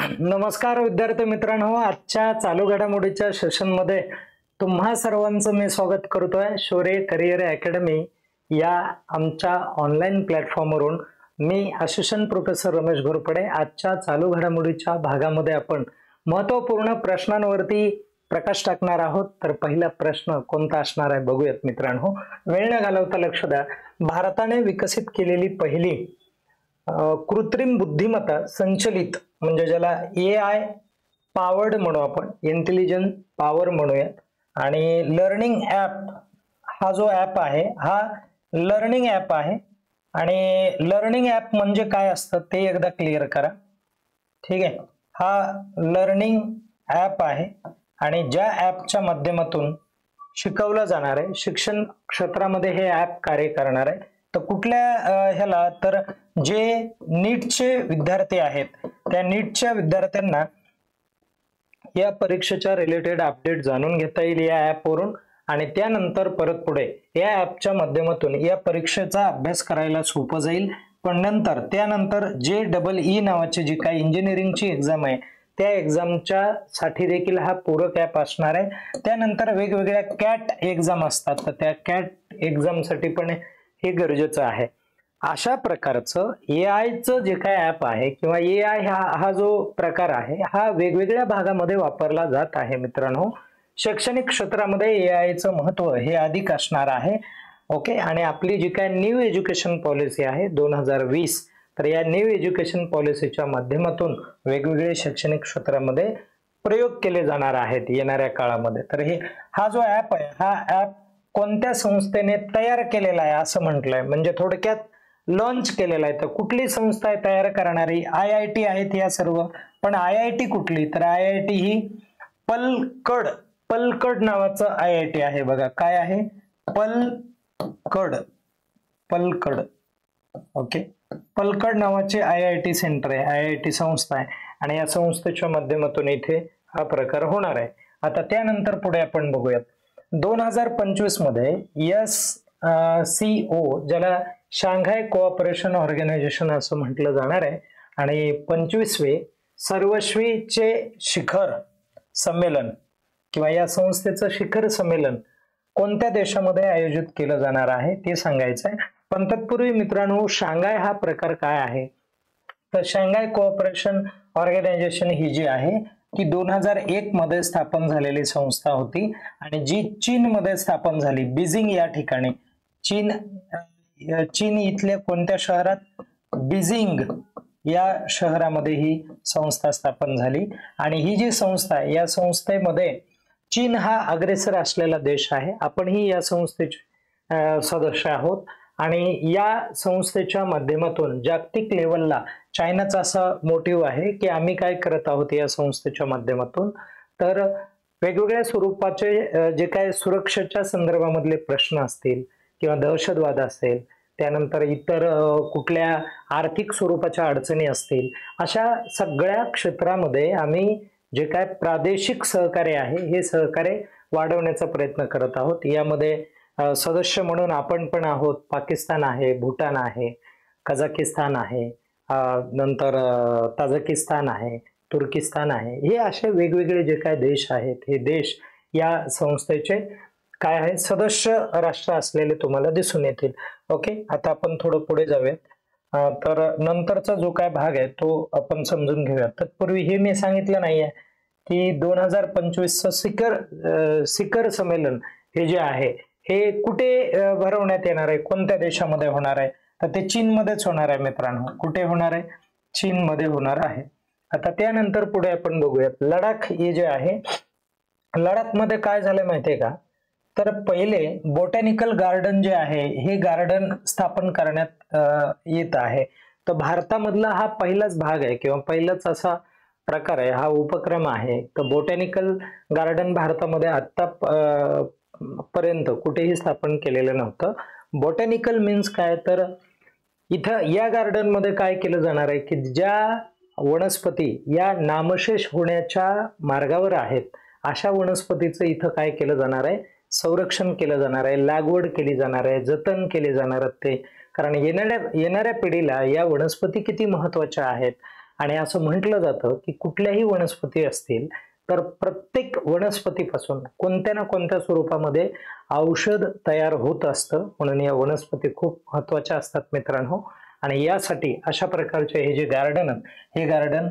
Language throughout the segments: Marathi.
नमस्कार विद्यार्थी मित्रांनो, आजच्या चालू घडामोडीच्या सेशनमध्ये तुम्हा सर्वांचं मी स्वागत करतोय. शौर्य करिअर अकॅडमी या आमच्या ऑनलाईन प्लॅटफॉर्मवरून मी असिस्टंट प्रोफेसर रमेश घोरपडे. आजच्या चालू घडामोडीच्या भागामध्ये आपण महत्त्वपूर्ण प्रश्नांवरती प्रकाश टाकणार आहोत. तर पहिला प्रश्न कोणता असणार आहे बघूयात मित्रांनो. वेळ न घालवता लक्ष द्या. भारताने विकसित केलेली पहिली कृत्रिम बुद्धिमत्ता संचलित म्हणजे ज्याला AI पॉवर्ड म्हणू, आपण इंटेलिजंट पॉवर म्हणूयात. आणि लर्निंग ॲप हा जो ॲप आहे हा लर्निंग ॲप आहे. आणि लर्निंग ॲप म्हणजे काय असतं ते एकदा क्लिअर करा. ठीक आहे, हा लर्निंग ॲप आहे आणि ज्या ॲपच्या माध्यमातून शिकवलं जाणार आहे, शिक्षण क्षेत्रामध्ये हे ॲप कार्य करणार आहे. तर कुठल्या ह्याला, तर जे नीटचे विद्यार्थी आहेत त्या नीटच्या विद्यार्थ्यांना या परीक्षेच्या रिलेटेड अपडेट जाणून घेता येईल या ॲपवरून. आणि त्यानंतर परत पुढे या ॲपच्या माध्यमातून या परीक्षेचा अभ्यास करायला सोपं जाईल. पण नंतर त्यानंतर JEE नावाची जी काही इंजिनिअरिंगची एक्झाम आहे त्या एक्झामच्या साठी देखील हा पूरक ॲप असणार आहे. त्यानंतर वेगवेगळ्या कॅट एक्झाम असतात, तर त्या कॅट एक्झामसाठी पण हे गरजेचं आहे. अशा प्रकारचं AIचं जे काय ॲप आहे किंवा AI हा जो प्रकार आहे हा वेगवेगळ्या भागामध्ये वापरला जात आहे मित्रांनो. शैक्षणिक क्षेत्रामध्ये AIचं महत्त्व हे अधिक असणार आहे. ओके, आणि आपली जी काय न्यू एज्युकेशन पॉलिसी आहे 2020, तर या न्यू एज्युकेशन पॉलिसीच्या माध्यमातून वेगवेगळे शैक्षणिक क्षेत्रामध्ये प्रयोग केले जाणार आहेत येणाऱ्या काळामध्ये. तर हा जो ॲप आहे हा ॲप कोणत्या संस्थेने तयार केलेला आहे असं म्हटलंय, म्हणजे थोडक्यात लॉन्च केलेला आहे. तर कुठली संस्था आहे तयार करणारी? IIT आहेत या सर्व. पण IIT कुठली? तर IIT ही पलकड नावाचं IIT आहे. बघा काय आहे, पलकड. ओके, पलकड नावाचे IIT सेंटर आहे, IIT संस्था आहे आणि या संस्थेच्या माध्यमातून इथे हा प्रकार होणार आहे. आता त्यानंतर पुढे आपण बघूयात 2025 मध्ये SCO ज्याला शांघाय कोऑपरेशन ऑर्गनायझेशन असं म्हटलं जाणार आहे आणि 25वे सर्वश्रीचे शिखर संमेलन किंवा या संस्थेचं शिखर संमेलन कोणत्या देशामध्ये आयोजित केलं जाणार आहे ते सांगायचं आहे. पण तत्पूर्वी मित्रांनो, शांघाय हा प्रकार काय आहे? तर शांघाय कोऑपरेशन ऑर्गनायझेशन ही जी आहे ती 2001 मध्ये स्थापन झालेली संस्था होती आणि जी चीन मध्ये स्थापन झाली, बीजिंग या ठिकाणी. चीन इथल्या कोणत्या शहरात? बीजिंग या शहरामध्ये ही संस्था स्थापन झाली. आणि ही जी संस्था आहे या संस्थेमध्ये चीन हा अग्रेसर असलेला देश आहे. आपणही या संस्थेचे सदस्य आहोत आणि या संस्थेच्या माध्यमातून जागतिक लेवलला चायनाचा असा मोटिव्ह आहे की आम्ही काय करत आहोत या संस्थेच्या माध्यमातून, तर वेगवेगळ्या स्वरूपाचे जे काय सुरक्षेच्या संदर्भामधले प्रश्न असतील किंवा दहशतवाद असेल, त्यानंतर इतर कुठल्या आर्थिक स्वरूपाच्या अडचणी असतील, अशा सगळ्या क्षेत्रामध्ये आम्ही जे काय प्रादेशिक सहकार्य आहे हे सहकार्य वाढवण्याचा प्रयत्न करत आहोत. यामध्ये सदस्य म्हणून आपण पण आहोत. पाकिस्तान आहे, भूटान आहे, कझाकिस्तान आहे, नंतर ताजिकिस्तान आहे, तुर्किस्तान आहे. हे असे वेगवेगळे जे काय देश आहेत हे देश या संस्थेचे काय आहे सदस्य राष्ट्र असलेले तुम्हाला दिसून येतील. ओके, आता आपण थोडं पुढे जाऊयात. तर नंतरचा जो काय भाग आहे तो आपण समजून घेऊयात. तत्पूर्वी हे मी सांगितलं नाहीये की 2025चं शिखर संमेलन हे जे आहे हे कुठे भरवण्यात येणार आहे, कोणत्या देशामध्ये होणार आहे? तर ते चीनमध्येच होणार आहे मित्रांनो. कुठे होणार आहे? चीनमध्ये होणार आहे. आता त्यानंतर पुढे आपण बघूयात लडाख हे जे आहे. लडाख मध्ये काय झालं माहितीये का? तर पहिले बोटॅनिकल गार्डन जे आहे हे गार्डन स्थापन करण्यात येत आहे. तर भारतामधला हा पहिलाच भाग आहे किंवा पहिलाच असा प्रकार आहे, हा उपक्रम आहे. तर बोटॅनिकल गार्डन भारतामध्ये आता पर्यंत कुठेही स्थापन केलेलं नव्हतं. बोटॅनिकल मीन्स काय? तर इथं या गार्डन मध्ये काय केलं जाणार आहे की ज्या वनस्पती या नामशेष होण्याच्या मार्गावर आहेत अशा वनस्पतीचं इथं काय केलं जाणार आहे? संरक्षण केलं जाणार आहे, लागवड केली जाणार आहे, जतन केले जाणार ते. कारण येणाऱ्या पिढीला या वनस्पती किती महत्वाच्या आहेत आणि असं म्हटलं जातं की कुठल्याही वनस्पती असतील तर प्रत्येक वनस्पतीपासून कोणत्या ना कोणत्या स्वरूपामध्ये औषध तयार होत असतं, म्हणून या वनस्पती खूप महत्वाच्या असतात मित्रांनो. आणि यासाठी अशा प्रकारचे हे जे गार्डन, हे गार्डन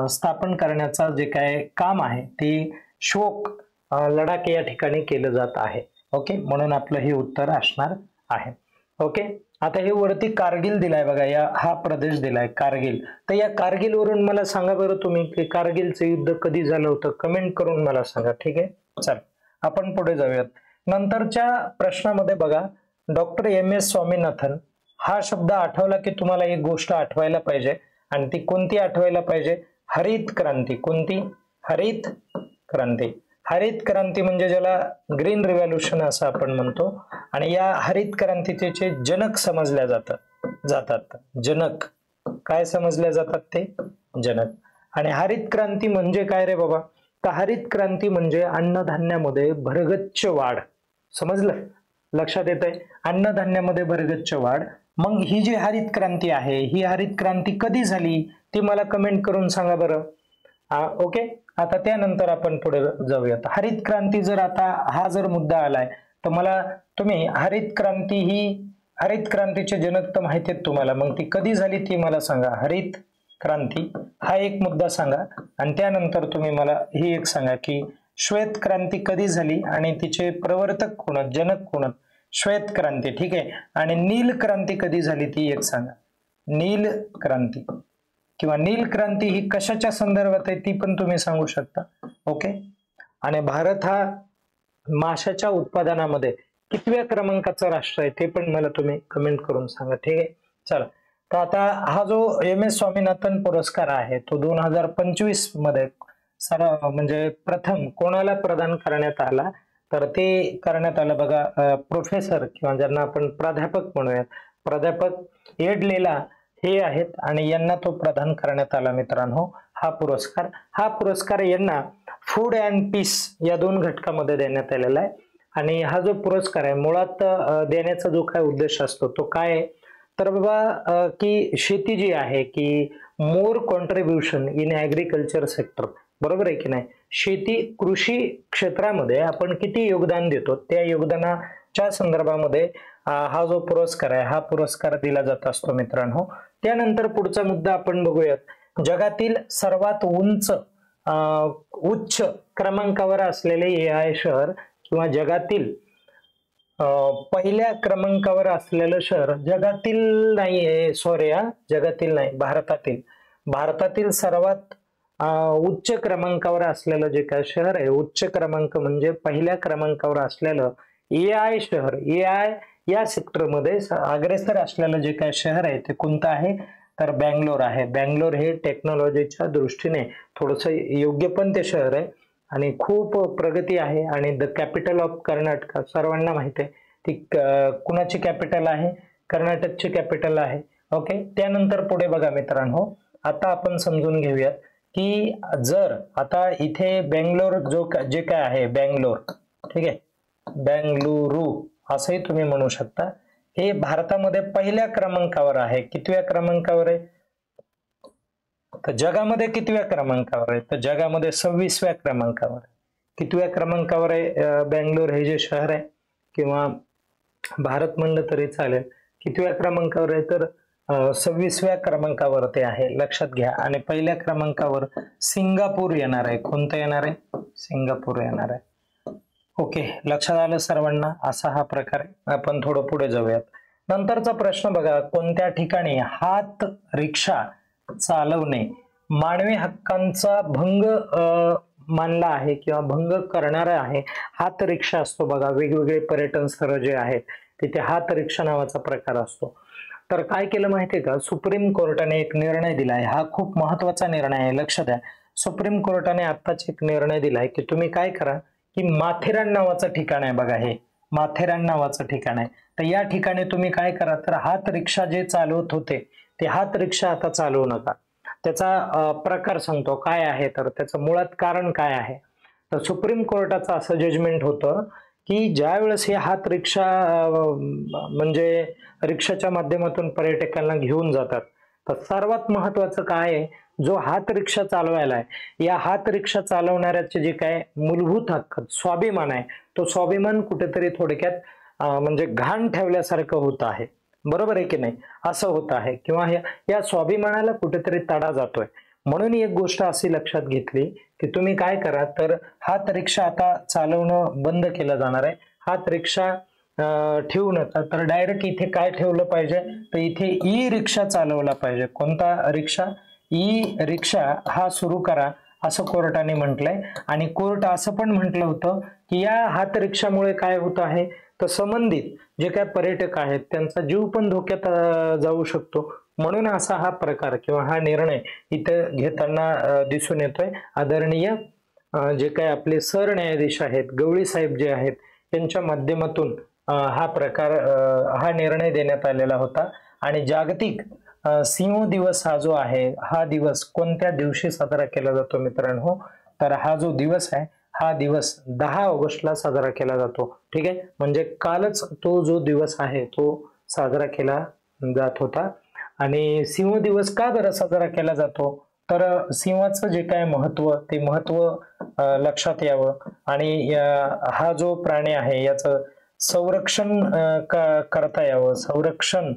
स्थापन करण्याचा जे काय काम आहे ते शोक लडाख या ठिकाणी केलं जात आहे. ओके, म्हणून आपलं हे उत्तर असणार आहे. ओके, आता हे वरती कारगिल दिलाय बघा, या हा प्रदेश दिलाय कारगिल. तर या कारगिल वरून मला सांगा बरं तुम्ही की कारगिलचं युद्ध कधी झालं होतं, कमेंट करून मला सांगा. ठीक आहे, चल आपण पुढे जाऊयात. नंतरच्या प्रश्नामध्ये बघा, डॉक्टर MS स्वामीनाथन हा शब्द आठवला की तुम्हाला एक गोष्ट आठवायला पाहिजे, आणि ती कोणती आठवायला पाहिजे? हरित क्रांती. कोणती? हरित क्रांती. हरित क्रांती म्हणजे ज्याला ग्रीन रिव्होल्यूशन असं आपण म्हणतो, आणि या हरित क्रांतीचे जनक समजल्या जातात. जनक काय समजल्या जातात? ते जनक. आणि हरित क्रांती म्हणजे काय रे बाबा? तर हरित क्रांती म्हणजे अन्नधान्यामध्ये भरगच्च वाढ. समजलं? लक्षात येत आहे? अन्नधान्यामध्ये भरगच्च वाढ. मग ही जी हरित क्रांती आहे, ही हरित क्रांती कधी झाली ती मला कमेंट करून सांगा बरं. ओके, आता त्यानंतर आपण पुढे जाऊयात. हरित क्रांती जर आता हा जर मुद्दा आलाय तर मला तुम्ही हरित क्रांतीचे जनक तर माहिती आहेत तुम्हाला, मग ती कधी झाली ती मला सांगा. हरित क्रांती हा एक मुद्दा सांगा, आणि त्यानंतर तुम्ही मला ही एक सांगा की श्वेत क्रांती कधी झाली आणि तिचे प्रवर्तक कोण, जनक कोण? श्वेत क्रांती. ठीक आहे, आणि नील क्रांती कधी झाली ती एक सांगा. नील क्रांती किंवा नील क्रांती ही कशाच्या संदर्भात आहे ती पण तुम्ही सांगू शकता. ओके, आणि भारत हा माशाच्या उत्पादनामध्ये कितव्या क्रमांकाचा राष्ट्र आहे ते पण मला तुम्ही कमेंट करून सांगा. ठीक आहे, चला. तर आता हा जो MS स्वामीनाथन पुरस्कार आहे तो 2025 मध्ये म्हणजे प्रथम कोणाला प्रदान करण्यात आला? तर ते करण्यात आलं बघा, प्रोफेसर किंवा ज्यांना आपण प्राध्यापक म्हणूयात, प्राध्यापक येडलेला हे आहेत, आणि यांना तो प्रदान करण्यात आला मित्रांनो हा पुरस्कार यांना फूड अँड पीस या दोन घटकामध्ये देण्यात आलेला आहे. आणि हा जो पुरस्कार आहे मुळात देण्याचा जो काय उद्देश असतो तो काय आहे तर बाबा की शेती जी आहे की मोर कॉन्ट्रीब्युशन इन ऍग्रिकल्चर सेक्टर, बरोबर आहे की नाही? शेती कृषी क्षेत्रामध्ये आपण किती योगदान देतो त्या योगदानाच्या संदर्भामध्ये हा जो पुरस्कार आहे हा पुरस्कार दिला जात असतो मित्रांनो. त्यानंतर पुढचा मुद्दा आपण बघूयात. जगातील सर्वात उच्च क्रमांकावर असलेले AI शहर किंवा जगातील पहिल्या क्रमांकावर असलेलं शहर, जगातील नाही, जगातील नाही, भारतातील सर्वात उच्च क्रमांकावर असलेलं जे काय शहर आहे, उच्च क्रमांक म्हणजे पहिल्या क्रमांकावर असलेलं AI शहर, AI या सेक्टरमध्ये अग्रेसर असलेलं जे काय शहर आहे ते कोणतं आहे तर बँगलोर आहे. बँगलोर हे टेक्नॉलॉजीच्या दृष्टीने थोडस योग्य पण ते शहर आहे आणि खूप प्रगती आहे. आणि द कॅपिटल ऑफ कर्नाटक सर्वांना माहिती आहे ती कुणाची कॅपिटल आहे? कर्नाटकची कॅपिटल आहे. ओके, त्यानंतर पुढे बघा मित्रांनो, आता आपण समजून घेऊयात की जर आता इथे बेंगलोर जे काय आहे बँगलोर, ठीक आहे, बेंगलुरू असंही तुम्ही म्हणू शकता, हे भारतामध्ये पहिल्या क्रमांकावर आहे. कितव्या क्रमांकावर आहे? तर जगामध्ये कितव्या क्रमांकावर आहे? तर जगामध्ये 26व्या क्रमांकावर. कितव्या क्रमांकावर आहे बेंगलोर हे जे शहर आहे, किंवा भारत म्हणलं तरी चालेल. कितव्या क्रमांकावर आहे तर 26व्या क्रमांकावर ते आहे, लक्षात घ्या. आणि पहिल्या क्रमांकावर सिंगापूर येणार आहे. कोणतं येणार आहे? सिंगापूर येणार आहे. ओके, लक्षात आलं सर्वांना? असा हा प्रकार आहे. आपण थोडं पुढे जाऊयात. नंतरचा प्रश्न बघा, कोणत्या ठिकाणी हात रिक्षा चालवणे मानवी हक्कांचा भंग मानला आहे किंवा भंग करणारा आहे? हात रिक्षा असतो बघा, वेगवेगळे पर्यटन स्थळ जे आहेत तिथे हात रिक्षा नावाचा प्रकार असतो. तर काय केलं माहितीये का, सुप्रीम कोर्टाने एक निर्णय दिलाय. हा खूप महत्वाचा निर्णय आहे, लक्ष द्या. सुप्रीम कोर्टाने आत्ताच एक निर्णय दिलाय की तुम्ही काय करा की माथेरान नावाचं ठिकाण आहे बघा, हे माथेरान नावाचं ठिकाण आहे. तर या ठिकाणी तुम्ही काय करा तर हात रिक्षा जे चालवत होते ते हात रिक्षा आता चालवू नका. त्याचा प्रकार सांगतो काय आहे, तर त्याचं मुळात कारण काय आहे. तर सुप्रीम कोर्टाचं असं जजमेंट होतं की ज्या वेळेस हे हात रिक्षा म्हणजे रिक्षाच्या माध्यमातून पर्यटकांना घेऊन जातात, तर सर्वात महत्वाचं काय आहे जो हात रिक्षा चालवायला आहे, या हात रिक्षा चालवणाऱ्याचे जे काय मूलभूत हक्क स्वाभिमान आहे, तो स्वाभिमान कुठेतरी थोडक्यात म्हणजे घाण ठेवल्यासारखं होत आहे. बरोबर आहे की नाही? असं होत आहे किंवा या स्वाभिमानाला कुठेतरी तडा जातोय. म्हणून एक गोष्ट अशी लक्षात घेतली की तुम्ही काय करा, तर हात रिक्षा आता चालवणं बंद केलं जाणार आहे. हात रिक्षा ठेवू नका, तर डायरेक्ट इथे काय ठेवलं पाहिजे, तर इथे ई रिक्षा चालवला पाहिजे. कोणता रिक्षा? ई रिक्षा हा सुरू करा असं कोर्टाने म्हटलंय. आणि कोर्ट असं पण म्हटलं होतं की या हात रिक्षामुळे काय होत आहे, तर संबंधित जे काय पर्यटक आहेत त्यांचा जीव पण धोक्यात जाऊ शकतो. म्हणून असा हा प्रकार किंवा हा निर्णय इथं घेताना दिसून येतोय. आदरणीय जे काय आपले सरन्यायाधीश आहेत, गवळी साहेब जे आहेत, त्यांच्या माध्यमातून हा प्रकार हा निर्णय देण्यात आलेला होता. आणि जागतिक सिंह दिवस हा जो आहे, हा दिवस कोणत्या दिवशी साजरा केला जातो मित्रांनो, तर हा जो दिवस आहे हा दिवस 10 ऑगस्टला साजरा केला जातो. ठीक आहे, म्हणजे कालच तो जो दिवस आहे तो साजरा केला जात होता. आणि सिंह दिवस का बरं साजरा केला जातो, तर सिंहाचं जे काय महत्व, ते महत्व लक्षात यावं आणि हा जो प्राणी आहे याचं संरक्षण करता यावं, संरक्षण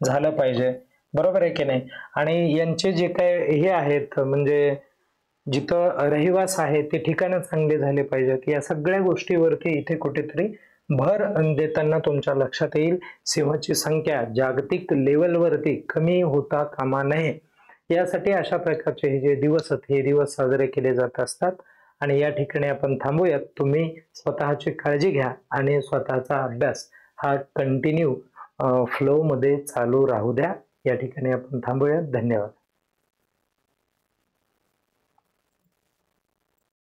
झालं पाहिजे. बरोबर आहे की नाही? आणि यांचे जे काय हे आहेत, म्हणजे जिथं रहिवास आहे ते ठिकाणं चांगले झाले पाहिजेत. या सगळ्या गोष्टीवरती इथे कुठेतरी भर देताना तुमच्या लक्षात येईल. सिंहाची संख्या जागतिक लेवलवरती कमी होता कामा नये, यासाठी अशा प्रकारचे हे जे दिवस आहेत हे दिवस साजरे केले जात असतात. आणि या ठिकाणी आपण थांबूयात. तुम्ही स्वतःची काळजी घ्या आणि स्वतःचा अभ्यास हा कंटिन्यू फ्लो मध्ये चालू राहू द्या. या ठिकाणी आपण थांबूयात. धन्यवाद.